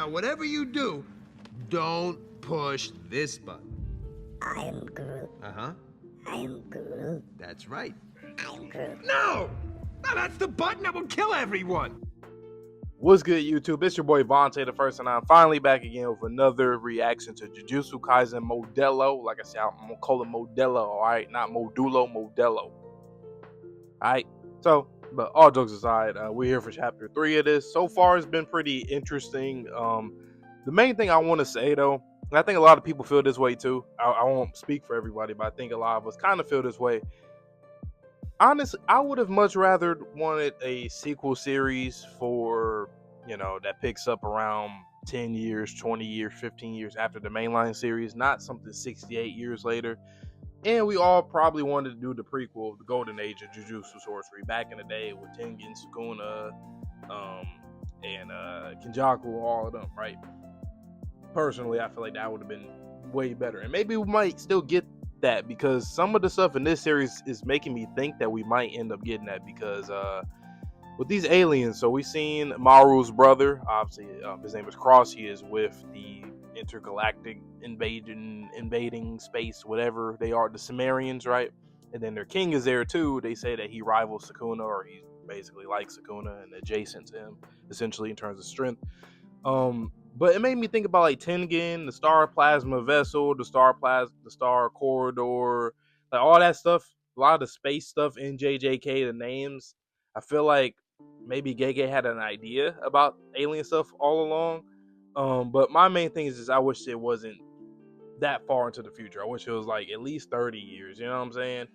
Now, whatever you do, don't push this button. I am Groot. Uh-huh. I am Groot. That's right. I am Groot. No! No, that's the button that will kill everyone! What's good, YouTube? It's your boy Vontae the First, and I'm finally back again with another reaction to Jujutsu Kaisen Modulo. Like I said, I'm gonna call it Modulo, alright? Not Modulo, Modulo. Alright? So, but all jokes aside, we're here for chapter 3 of this. So far, it's been pretty interesting. The main thing I want to say, though, and I think a lot of people feel this way too. I won't speak for everybody, but I think a lot of us kind of feel this way. Honestly, I would have much rather wanted a sequel series for, that picks up around 10 years, 20 years, 15 years after the mainline series, not something 68 years later. And we all probably wanted to do the prequel, the golden age of Jujutsu Sorcery, back in the day with Tengen, Sukuna, and Kenjaku, all of them, right? Personally, I feel like that would have been way better. And maybe we might still get that, because some of the stuff in this series is making me think that we might end up getting that, because with these aliens, so we've seen Maru's brother, obviously his name is Cross. He is with the intergalactic invading space, whatever they are, the Sumerians, right? And then their king is there too. They say that he rivals Sukuna, or he's basically like Sukuna and adjacent to him essentially in terms of strength. But it made me think about like Tengen, the Star Plasma Vessel, the Star Corridor, like all that stuff. A lot of the space stuff in JJK, the names. I feel like maybe Gege had an idea about alien stuff all along. But my main thing is just I wish it wasn't that far into the future. I wish it was like at least 30 years. You know what I'm saying?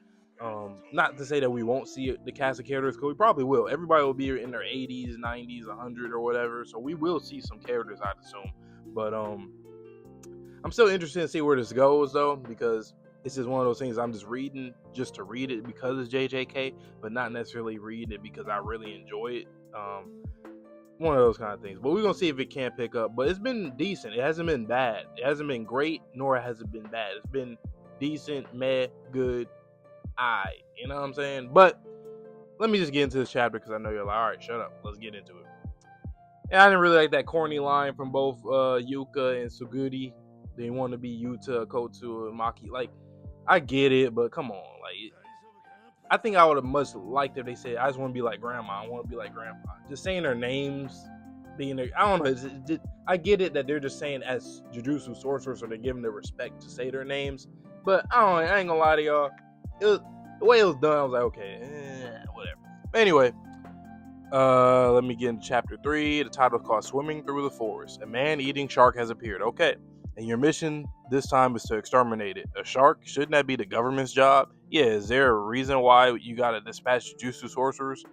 Not to say that we won't see the cast of characters, because we probably will. Everybody will be in their 80s, 90s, 100 or whatever, so we will see some characters, I'd assume. But I'm still interested to see where this goes, though, because this is one of those things I'm just reading just to read it because it's JJK, but not necessarily reading it because I really enjoy it. One of those kind of things. But we're gonna see if it can pick up. But it's been decent. It hasn't been bad. It hasn't been great, nor has it been bad. It's been decent, meh, good. You know what I'm saying? But let me just get into this chapter, because I know you're like, all right, shut up, let's get into it. And I didn't really like that corny line from both Yuka and Suguri. They want to be Yuta, Kotu, and Maki. Like, I get it, but come on. Like, I think I would have much liked if they said, I just want to be like grandma, I want to be like grandpa. Just saying their names, being there, I don't know. I get it that they're just saying as Jujutsu sorcerers, so they're giving the respect to say their names. But I ain't gonna lie to y'all. The way it was done, I was like, okay, whatever. Anyway, let me get into chapter 3. The title is called Swimming Through the Forest. A man-eating shark has appeared. Okay, and your mission this time is to exterminate it. A shark? Shouldn't that be the government's job? Yeah, is there a reason why you gotta dispatch Jujutsu sorcerers?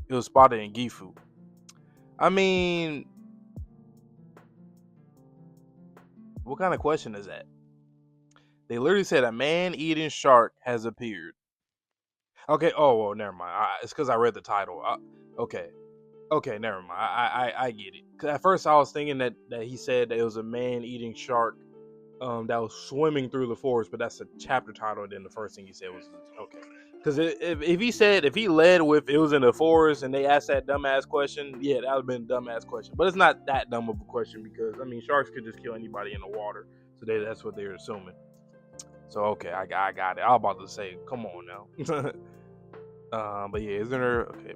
It was spotted in Gifu. I mean, what kind of question is that? They literally said a man-eating shark has appeared. Okay. Oh, well, never mind. It's because I read the title. Okay. Never mind. I get it. Cause at first I was thinking that he said that it was a man-eating shark that was swimming through the forest, but that's a chapter title. And then the first thing he said was okay. Because if he led with it was in the forest and they asked that dumbass question, yeah, that would have been a dumbass question. But it's not that dumb of a question, because I mean, sharks could just kill anybody in the water, so that's what they're assuming. So okay, I got it. I was about to say, come on now. But yeah, isn't there? Okay,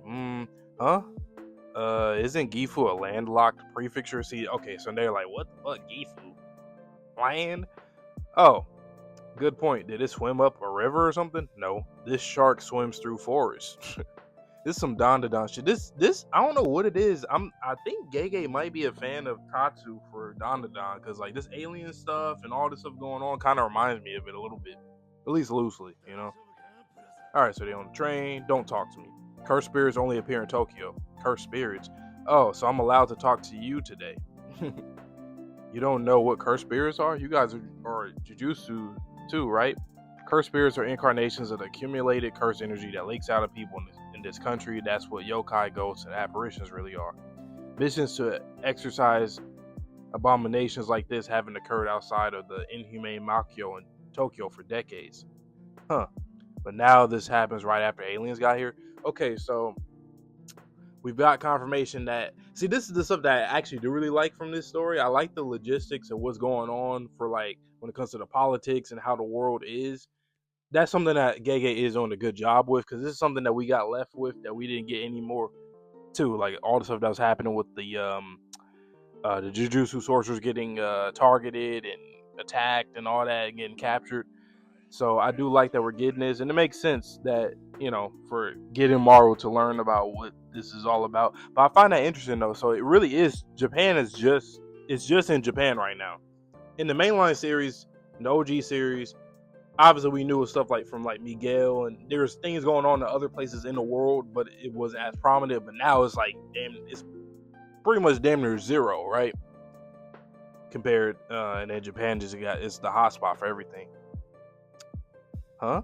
isn't Gifu a landlocked prefecture? See, okay, so they're like, what the fuck, Gifu? Land? Oh, good point. Did it swim up a river or something? No, this shark swims through forests. This is some Don shit. This I don't know what it is. I think Gege might be a fan of Tatsu for Don, because like this alien stuff and all this stuff going on kind of reminds me of it a little bit, at least loosely, you know. All right, so they're on the train. Don't talk to me. Cursed spirits only appear in Tokyo. Cursed spirits? Oh, so I'm allowed to talk to you today. You don't know what cursed spirits are? You guys are Jujutsu too, right? Cursed spirits are incarnations of the accumulated cursed energy that leaks out of people in this country. That's what yokai, ghosts, and apparitions really are. Missions to exorcise abominations like this haven't occurred outside of the inhumane Makyo in Tokyo for decades. Huh. But now this happens right after aliens got here. Okay, so We've got confirmation that, see, this is the stuff that I actually do really like from this story. I like the logistics of what's going on for, like, when it comes to the politics and how the world is. That's something that Gege is doing a good job with, because this is something that we got left with that we didn't get anymore too. Like all the stuff that was happening with the Jujutsu sorcerers getting targeted and attacked and all that and getting captured. So I do like that we're getting this, and it makes sense that, for getting Maru to learn about what this is all about. But I find that interesting though. So it really is, Japan is just in Japan right now. In the mainline series, in the OG series, obviously we knew stuff like from like Miguel, and there's things going on in other places in the world, but it was as prominent. But now it's like it's pretty much damn near zero, right? Compared, and then Japan it's the hotspot for everything. Huh?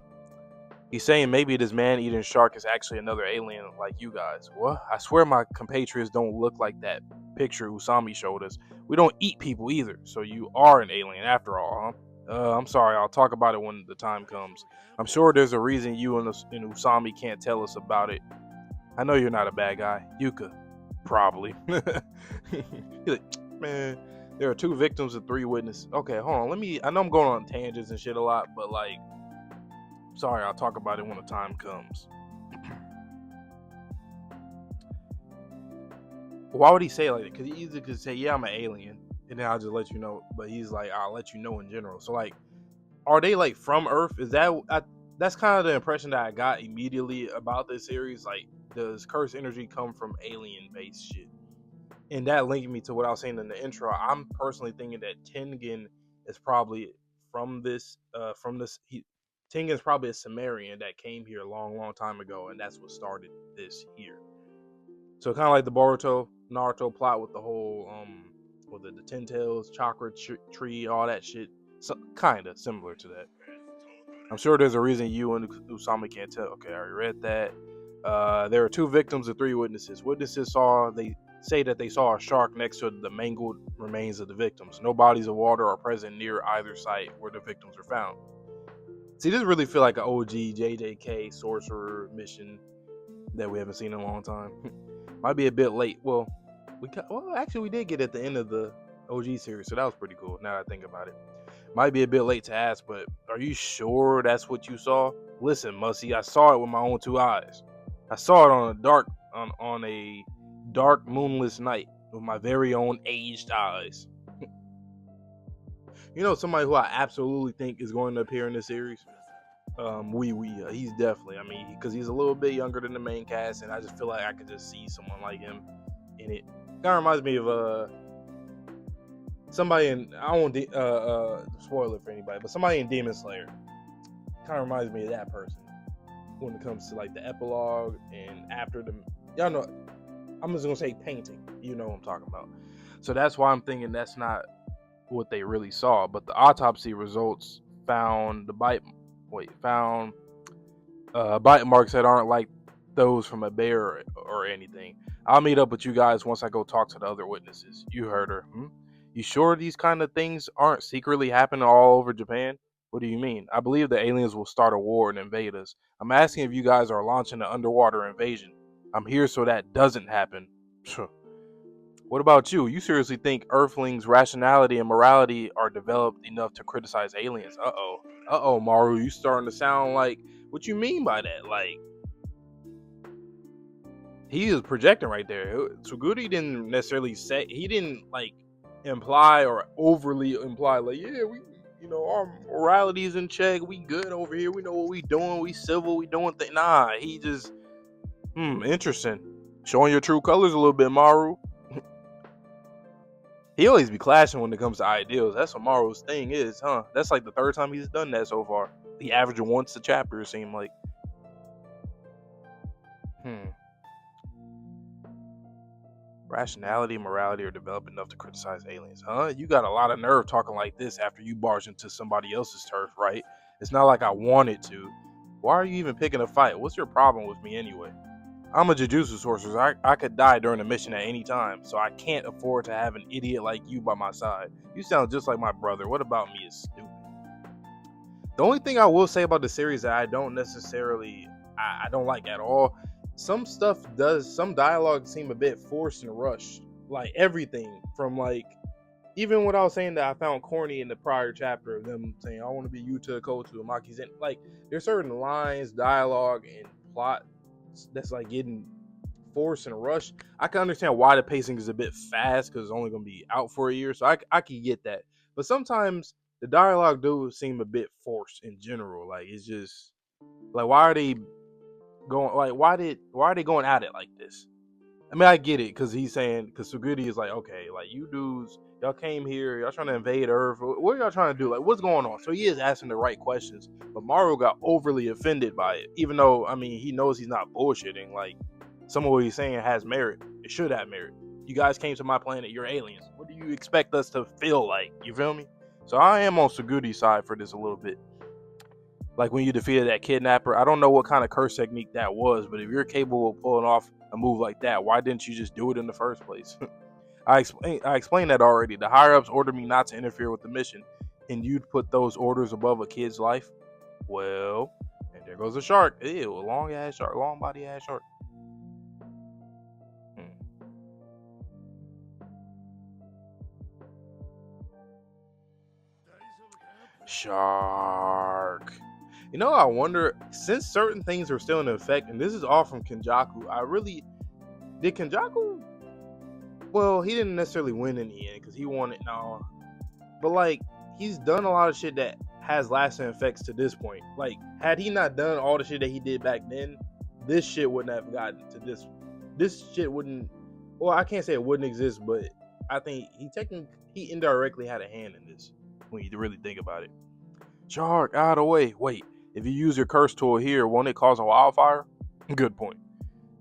He's saying maybe this man-eating shark is actually another alien like you guys. What? I swear my compatriots don't look like that picture Usami showed us. We don't eat people either, so you are an alien after all, huh? I'm sorry, I'll talk about it when the time comes. I'm sure there's a reason you and Usami can't tell us about it. I know you're not a bad guy. Yuka. Probably. He's like, man, there are 2 victims and 3 witnesses. Okay, hold on. I know I'm going on tangents and shit a lot, but like, sorry, I'll talk about it when the time comes. Why would he say it like that? Because he easily could say, yeah, I'm an alien, and then I'll just let you know. But he's like, I'll let you know in general. So like, are they like from Earth? Is that's kind of the impression that I got immediately about this series. Like, does curse energy come from alien-based shit? And that linked me to what I was saying in the intro. I'm personally thinking that Tengen is probably from this. Tengen's probably a Sumerian that came here a long, long time ago, and that's what started this here. So kind of like the Naruto plot with the whole with the Ten Tails, chakra tree, all that shit. So kind of similar to that. I'm sure there's a reason you and Usami can't tell. Okay, I already read that. There are 2 victims and 3 witnesses. Witnesses say that they saw a shark next to the mangled remains of the victims. No bodies of water are present near either site where the victims were found. See, this really feel like an OG JJK sorcerer mission that we haven't seen in a long time. Might be a bit late. Well, actually we did get at the end of the OG series, so that was pretty cool. Now that I think about it, might be a bit late to ask, but are you sure that's what you saw? Listen, Mussy, I saw it with my own 2 eyes. I saw it on a dark moonless night with my very own aged eyes. Somebody who I absolutely think is going to appear in this series. He's definitely. I mean, because he's a little bit younger than the main cast, and I just feel like I could just see someone like him in it. Kind of reminds me of somebody in. I won't spoil it for anybody, but somebody in Demon Slayer. Kind of reminds me of that person when it comes to like the epilogue and after the. Y'all know. I'm just gonna say painting. You know what I'm talking about. So that's why I'm thinking that's not what they really saw. But the autopsy results found bite marks that aren't like those from a bear or anything. I'll meet up with you guys once I go talk to the other witnesses. You heard her. You sure these kind of things aren't secretly happening all over Japan? What do you mean? I believe the aliens will start a war and invade us. I'm asking if you guys are launching an underwater invasion. I'm here so that doesn't happen. What about you? You seriously think Earthlings' rationality and morality are developed enough to criticize aliens? Uh-oh, Maru, you starting to sound like, what you mean by that? Like, he is projecting right there. Suguri didn't necessarily say, he didn't like imply or overly imply like, yeah, we, our morality is in check. We good over here. We know what we doing. We civil. We doing things. Nah, he just, interesting. Showing your true colors a little bit, Maru. He always be clashing when it comes to ideals. That's what Maru's thing is, huh? That's like the 3rd time he's done that so far. He averaged once a chapter, it seemed like. Rationality and morality are developed enough to criticize aliens, huh? You got a lot of nerve talking like this after you barged into somebody else's turf, right? It's not like I wanted to. Why are you even picking a fight? What's your problem with me anyway? I'm a Jujutsu sorcerer. I could die during a mission at any time, so I can't afford to have an idiot like you by my side. You sound just like my brother. What about me is stupid? The only thing I will say about the series that I don't necessarily, I don't like at all, some dialogue seem a bit forced and rushed. Like everything from like even what I was saying that I found corny in the prior chapter of them saying, I want to be Yuta, Kotu, and Maki's in. Like, there's certain lines, dialogue, and plot that's like getting forced and rushed. I can understand why the pacing is a bit fast because it's only going to be out for a year. So I can get that. But sometimes the dialogue do seem a bit forced in general. Like, it's just, like, why are they going, like, why are they going at it like this? I mean, I get it because he's saying, because Suguri is like, okay, like you dudes, y'all came here, y'all trying to invade Earth. What are y'all trying to do? Like, what's going on? So he is asking the right questions, but Mario got overly offended by it, even though, I mean, he knows he's not bullshitting. Like, some of what he's saying has merit. It should have merit. You guys came to my planet, you're aliens. What do you expect us to feel like? You feel me? So I am on Suguri's side for this a little bit. Like when you defeated that kidnapper, I don't know what kind of curse technique that was, but if you're capable of pulling off a move like that, why didn't you just do it in the first place? I explained that already. The higher ups ordered me not to interfere with the mission, and you'd put those orders above a kid's life. Well, and there goes a shark. Ew, a long ass shark, long body ass shark. Shark. You know, I wonder, since certain things are still in effect, and this is all from Kenjaku, did Kenjaku, well, he didn't necessarily win in the end, because he wanted, no, but like, he's done a lot of shit that has lasting effects to this point. Like, had he not done all the shit that he did back then, this shit wouldn't have gotten to this shit wouldn't, well, I can't say it wouldn't exist, but I think he indirectly had a hand in this, when you really think about it. Shark, out of the way. Wait, if you use your curse tool here, won't it cause a wildfire? Good point.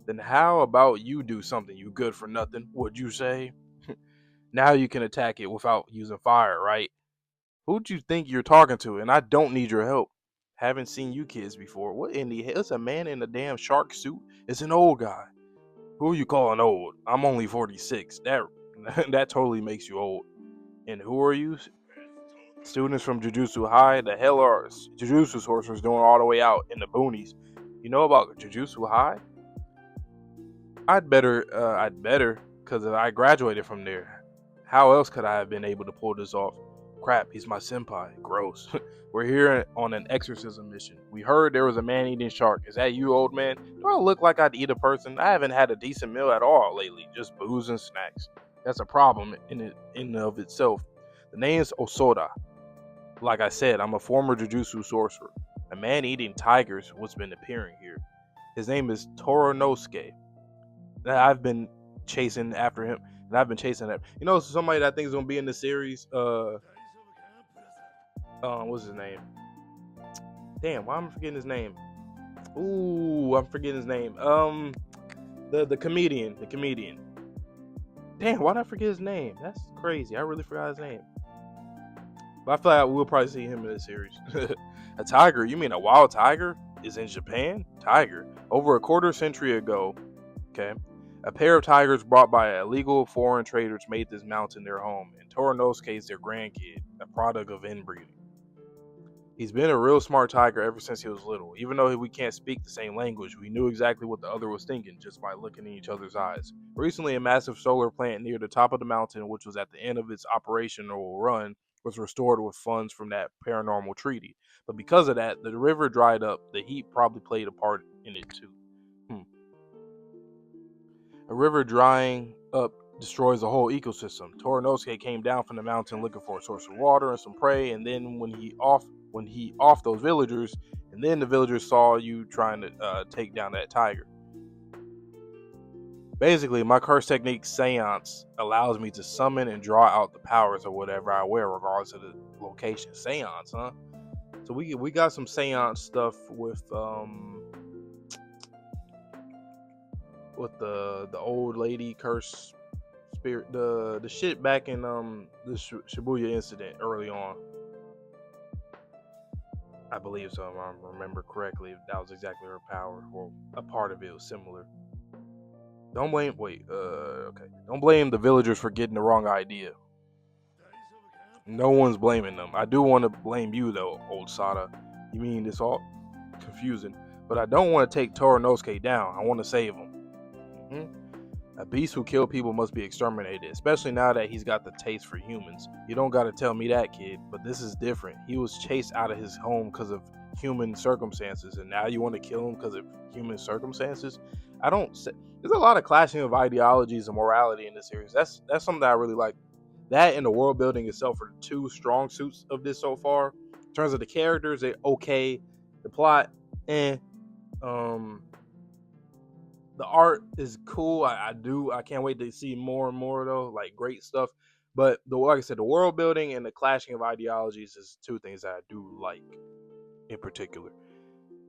Then how about you do something, you good for nothing, would you say? Now you can attack it without using fire, right? Who'd you think you're talking to? And I don't need your help. Haven't seen you kids before. What in the hell? It's a man in a damn shark suit. It's an old guy. Who are you calling old? I'm only 46. That totally makes you old. And who are you? Students from Jujutsu High. The hell are Jujutsu sorcerers doing all the way out in the boonies? You know about Jujutsu High? I'd better, because I graduated from there. How else could I have been able to pull this off? Crap, he's my senpai. Gross. We're here on an exorcism mission. We heard there was a man-eating shark. Is that you, old man? Do I look like I'd eat a person? I haven't had a decent meal at all lately. Just booze and snacks. That's a problem in and of itself. The name's Osoda. Like I said, I'm a former Jujutsu sorcerer. A man-eating tiger's what's been appearing here. His name is Toranosuke. I've been chasing after him, and I've been chasing that. You know, somebody that I think is gonna be in the series. What's his name? Damn, why am I forgetting his name? Ooh, I'm forgetting his name. The comedian. Damn, why did I forget his name? That's crazy. I really forgot his name. But I feel like we'll probably see him in this series. A tiger? You mean a wild tiger? Is in Japan? Tiger. Over a quarter century ago, okay, a pair of tigers brought by illegal foreign traders made this mountain their home, and Toranosuke is their grandkid, a product of inbreeding. He's been a real smart tiger ever since he was little. Even though we can't speak the same language, we knew exactly what the other was thinking just by looking in each other's eyes. Recently, a massive solar plant near the top of the mountain, which was at the end of its operational run, was restored with funds from that paranormal treaty. But because of that, the river dried up. The heat probably played a part in it too. A river drying up destroys the whole ecosystem. Toranosuke came down from the mountain looking for a source of water and some prey, and then when he off those villagers, and then the villagers saw you trying to take down that tiger. Basically, my curse technique, Seance, allows me to summon and draw out the powers of whatever I wear, regardless of the location. Seance, huh? So we got some Seance stuff with the old lady curse spirit, the shit back in the Shibuya incident early on. I believe so, if I remember correctly. That was exactly her power. Well, a part of it was similar. Don't blame the villagers for getting the wrong idea. No one's blaming them. I do want to blame you though, old Sada. You mean it's all confusing. but I don't want to take Torinosuke down. I want to save him. A beast who killed people must be exterminated, especially now that he's got the taste for humans. You don't gotta tell me that, kid, but this is different. He was chased out of his home because of human circumstances, and now you want to kill him because of human circumstances? I don't say, there's a lot of clashing of ideologies and morality in this series. That's something that I really like. That and the world building itself are the two strong suits of this so far. In terms of the characters, they're okay. The plot, the art is cool. I can't wait to see more and more though, like great stuff. But like I said, the world building and the clashing of ideologies is two things that I do like in particular.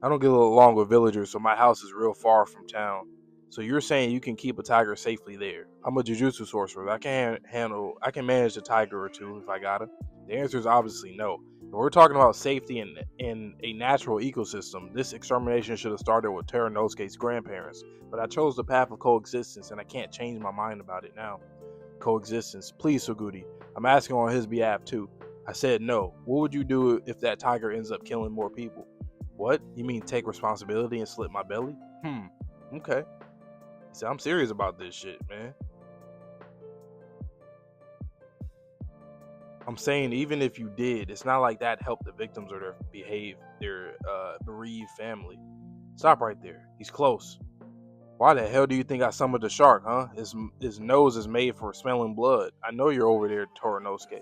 I don't get along with villagers, so my house is real far from town. So you're saying you can keep a tiger safely there? I'm a Jujutsu sorcerer. I can manage a tiger or two if I gotta. The answer is obviously no. If we're talking about safety in a natural ecosystem, this extermination should have started with Teranosuke's grandparents. But I chose the path of coexistence, and I can't change my mind about it now. Coexistence, please, Suguri. I'm asking on his behalf too. I said no. What would you do if that tiger ends up killing more people? What? You mean take responsibility and slit my belly? Okay. See, I'm serious about this shit, man. I'm saying even if you did, it's not like that helped the victims or their bereaved family. Stop right there. He's close. Why the hell do you think I summoned the shark, huh? His nose is made for smelling blood. I know you're over there, Torinosuke.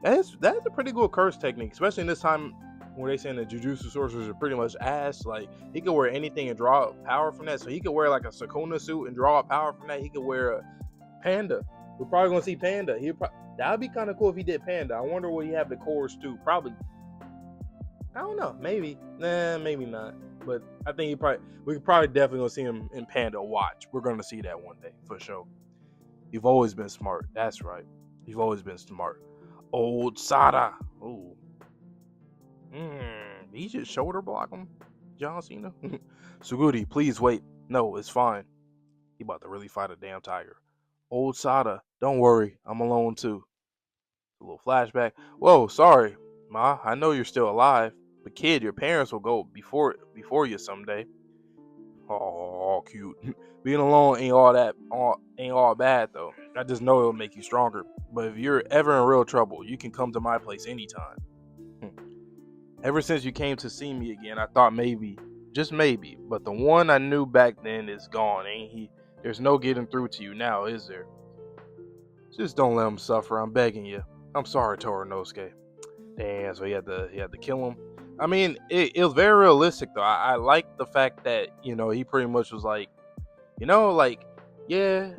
That's a pretty good curse technique, especially in this time where they saying that Jujutsu sorcerers are pretty much ass. Like, he could wear anything and draw power from that. So he could wear like a Sukuna suit and draw power from that. He could wear a Panda. We're probably gonna see Panda. That'd be kind of cool if he did Panda. I wonder what he have the cores too. Probably. I don't know. Maybe. Nah, maybe not. But I think we could probably definitely gonna see him in Panda Watch. We're gonna see that one day for sure. You've always been smart. That's right. You've always been smart. Old Sada. Ooh. He just shoulder block him, John Cena. Suguri, please wait. No, it's fine. He about to really fight a damn tiger. Old Sada, don't worry. I'm alone too. A little flashback. Whoa, sorry, Ma. I know you're still alive, but kid, your parents will go before you someday. Oh, cute. Being alone ain't all bad though. I just know it'll make you stronger. But if you're ever in real trouble, you can come to my place anytime. Ever since you came to see me again, I thought maybe, just maybe, but the one I knew back then is gone, ain't he? There's no getting through to you now, is there? Just don't let him suffer, I'm begging you. I'm sorry, Torinosuke. Damn, so he had to kill him. I mean, it was very realistic though. I like the fact that, he pretty much was like, yeah,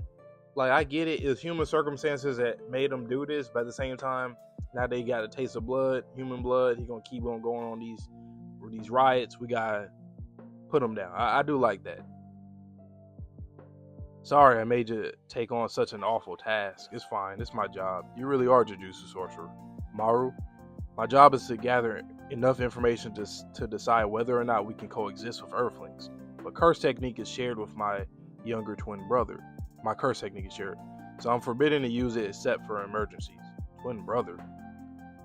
like I get it. It's human circumstances that made him do this, but at the same time, now they got a taste of blood, human blood. He gonna keep on going on these riots. We gotta put him down. I do like that. Sorry, I made you take on such an awful task. It's fine. It's my job. You really are Jujutsu sorcerer, Maru. My job is to gather enough information to decide whether or not we can coexist with Earthlings. But curse technique is shared with my younger twin brother. My curse technique is shared, so I'm forbidden to use it except for emergencies. Twin brother.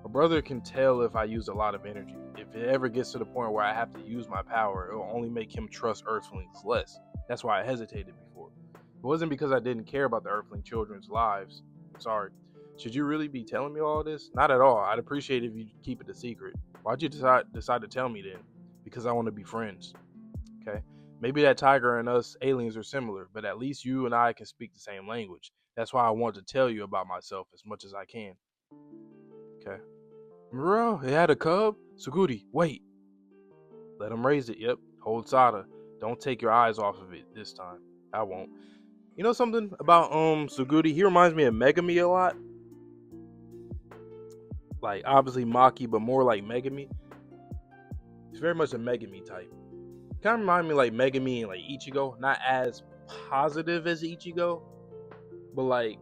My brother can tell if I use a lot of energy. If it ever gets to the point where I have to use my power, it will only make him trust Earthlings less. That's why I hesitated before. It wasn't because I didn't care about the Earthling children's lives. I'm sorry. Should you really be telling me all this? Not at all. I'd appreciate it if you keep it a secret. Why'd you decide to tell me then? Because I want to be friends. Okay? Maybe that tiger and us aliens are similar, but at least you and I can speak the same language. That's why I want to tell you about myself as much as I can. Okay. Bro, it had a cub? Suguri, wait. Let him raise it. Yep. Hold Sada. Don't take your eyes off of it this time. I won't. You know something about Suguri? He reminds me of Megami a lot. Like obviously Maki, but more like Megami. He's very much a Megami type. Kind of remind me like Megami and like Ichigo. Not as positive as Ichigo, but like,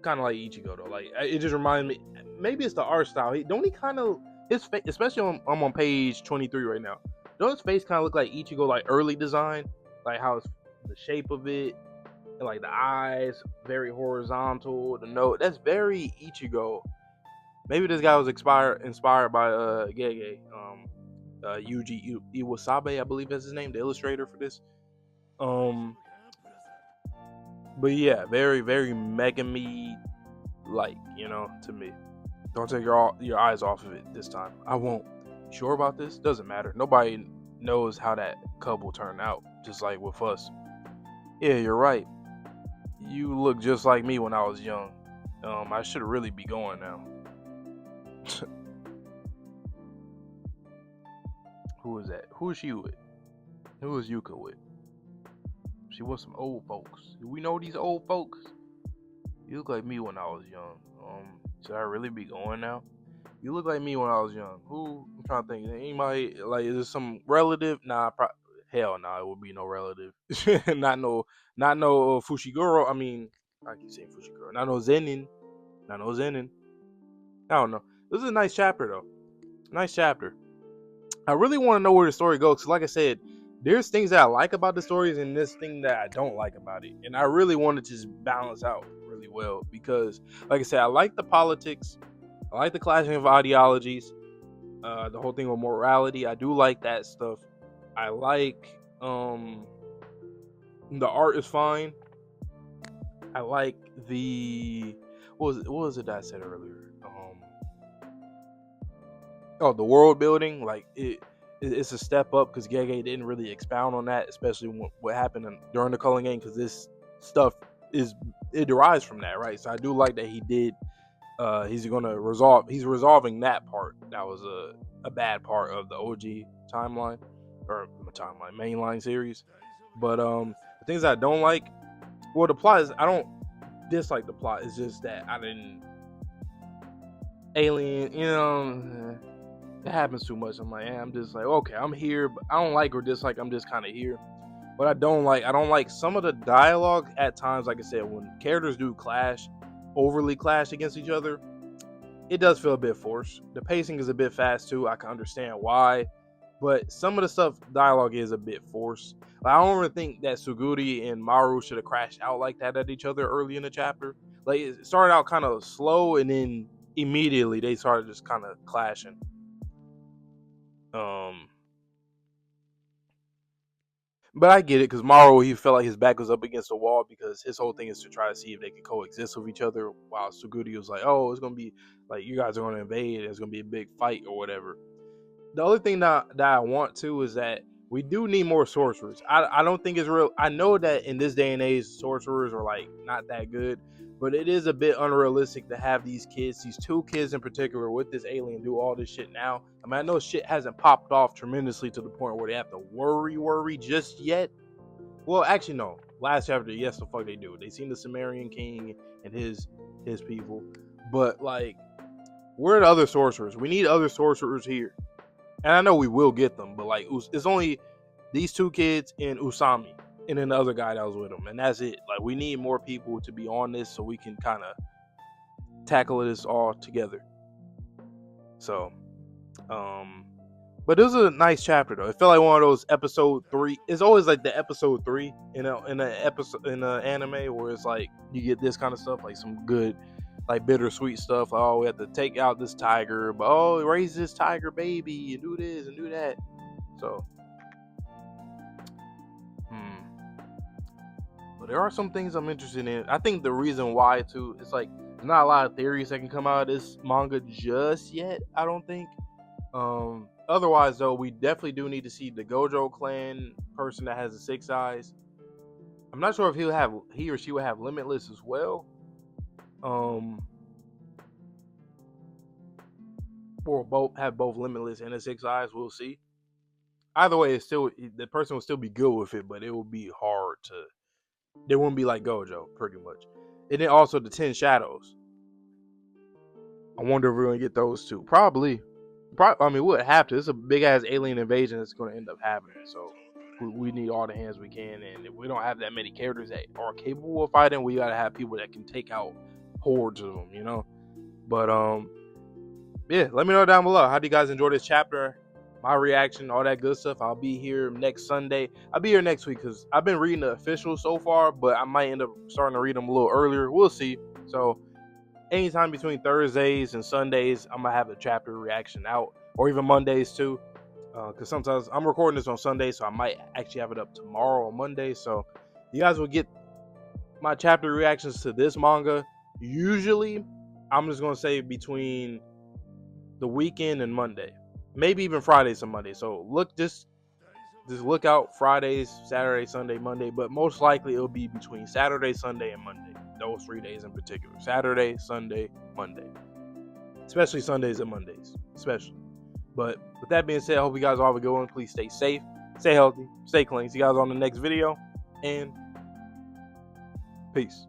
kind of like Ichigo though. Like it just reminds me. Maybe it's the art style. He kind of his face, especially I'm on page 23 right now. Don't his face kind of look like Ichigo, like early design, like how it's the shape of it, and like the eyes very horizontal. The nose, that's very Ichigo. Maybe this guy was inspired by Gege, Yuji Iwasabe, I believe is his name, the illustrator for this. But yeah, very very Megami like, to me. Don't take your eyes off of it this time. I won't. Sure about this? Doesn't matter. Nobody knows how that couple turned out. Just like with us. Yeah, you're right. You look just like me when I was young. I should really be going now. Who is that? Who is she with? Who is Yuka with? She wants some old folks. Do we know these old folks? You look like me when I was young. Should I really be going now? You look like me when I was young. Who? I'm trying to think. Anybody, like, is there some relative? Nah, hell nah, it would be no relative. not no Fushiguro. I mean, I keep saying Fushiguro. Not no Zenin. Not no Zenin. I don't know. This is a nice chapter though. Nice chapter. I really want to know where the story goes. Cause like I said, there's things that I like about the stories and this thing that I don't like about it. And I really want to just balance out really well because, like I said, I like the politics. I like the clashing of ideologies. The whole thing with morality. I do like that stuff. I like the art is fine. I like the what was it that I said earlier? The world building, like it's a step up because Gege didn't really expound on that, especially what happened during the Culling game, because this stuff it derives from that, right? So I do like that he did. He's resolving that part. That was a bad part of the OG timeline mainline series. But the things I don't like, well, the plot is I don't dislike the plot. It's just that I didn't alien, it happens too much. I'm like, I'm just like, okay, I'm here, but I don't like or dislike. I'm just kind of here. But I don't like some of the dialogue at times. Like I said, when characters do overly clash against each other, it does feel a bit forced. The pacing is a bit fast too. I can understand why, but some of the dialogue is a bit forced. Like, I don't really think that Suguri and Maru should have crashed out like that at each other early in the chapter. Like, it started out kind of slow, and then immediately they started just kind of clashing. But I get it, because Maru, he felt like his back was up against the wall because his whole thing is to try to see if they can coexist with each other, while Suguri was like, oh, it's going to be like, you guys are going to invade, it's going to be a big fight or whatever. The other thing that I want to is that we do need more sorcerers. I don't think it's real. I know that in this day and age, sorcerers are like not that good, but it is a bit unrealistic to have these two kids in particular, with this alien do all this shit now. I mean, I know shit hasn't popped off tremendously to the point where they have to worry just yet. Well, actually, no. Last chapter, yes, the fuck they do. They seen the Sumerian king and his people, but like, where are the other sorcerers? We need other sorcerers here. And I know we will get them, but like, it's only these two kids and Usami, and then the other guy that was with them, and that's it. Like, we need more people to be on this so we can kind of tackle this all together. So, but this is a nice chapter though. It felt like one of those episode 3. It's always like the episode 3 in an anime where it's like you get this kind of stuff, like some good, like bittersweet stuff. Like, oh, we have to take out this tiger, but oh, raise this tiger baby and do this and do that. So, but there are some things I'm interested in. I think the reason why too, it's like there's not a lot of theories that can come out of this manga just yet. I don't think. Otherwise though, we definitely do need to see the Gojo clan person that has the 6 eyes. I'm not sure if he or she will have Limitless as well. Or both Limitless and the 6 eyes. We'll see. Either way, it's still, the person will still be good with it, but it will be hard to. They won't be like Gojo, pretty much. And then also the 10 shadows. I wonder if we're gonna get those two. Probably. I mean, we'll have to. It's a big ass alien invasion that's going to end up happening. So we need all the hands we can, and if we don't have that many characters that are capable of fighting, we gotta have people that can take out hordes of them, you know. But yeah, let me know down below. How do you guys enjoy this chapter? My reaction, all that good stuff. I'll be here next Sunday. I'll be here next week because I've been reading the officials so far, but I might end up starting to read them a little earlier. We'll see. So anytime between Thursdays and Sundays, I'm gonna have a chapter reaction out, or even Mondays too. Because sometimes I'm recording this on Sunday, so I might actually have it up tomorrow or Monday. So you guys will get my chapter reactions to this manga. Usually, I'm just gonna say between the weekend and Monday, maybe even Fridays and Monday. So just look out Fridays, Saturday, Sunday, Monday, but most likely it'll be between Saturday, Sunday, and Monday. Those 3 days in particular: Saturday, Sunday, Monday. Especially Sundays and Mondays, especially. But with that being said, I hope you guys all have a good one. Please stay safe, stay healthy, stay clean. See you guys on the next video, and peace.